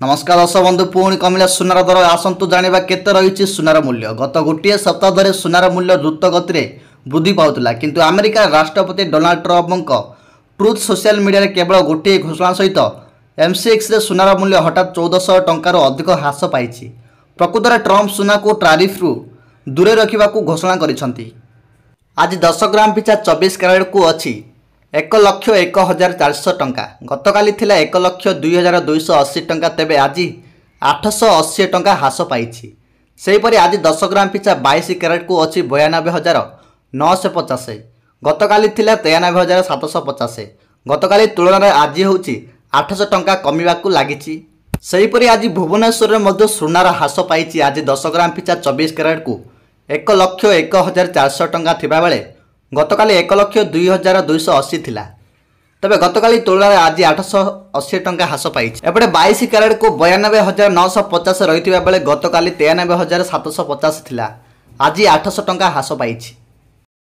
नमस्कार दर्शक बंधु पुणी कमिला सुनार दर आसतु जाना केते रही सुनार मूल्य गत गोटे सप्ताह धरे सुनार मूल्य द्रुत गति वृद्धि पाउला किंतु अमेरिका राष्ट्रपति Donald Trump truth social media केवल गोटे घोषणा सहित एमसीएक्स रे सुनार मूल्य हठात 1400 टंकार अधिक ह्रास पाई। प्रकृत में ट्रम्प सुना को टारिफ रु दूरे रखा घोषणा करिसेंती। आज 10 ग्राम पिछा 24 कैरेट को अच्छी 1,01,400 टंका। गतकाली थिला 1,02,280 टंका, तेबे आज 880 टंका ह्रास पाई। सेहीपरि आज 10 ग्राम पिछा 22 कैरेट को अच्छी 92,950। गतकाली थिला 93,750। गतकाली तुलन में आज होची 800 टंका कमिबाकू लागिची। सेहीपरि आज भुवनेश्वर में मध्य सुनार ह्रास पाई। आज 10 ग्राम पिछा 24 कैरेट को 1,01,400 टंका थिबा बेले गतकाली 1,02,280 थिला। तबे गतकाली तुलन में आज 880 टंका ह्रास पाई। एपटे 22 कैरेट को 92,950 रही बेले गतकाली 93,750 थिला। आज 800 टंका ह्रास पाई।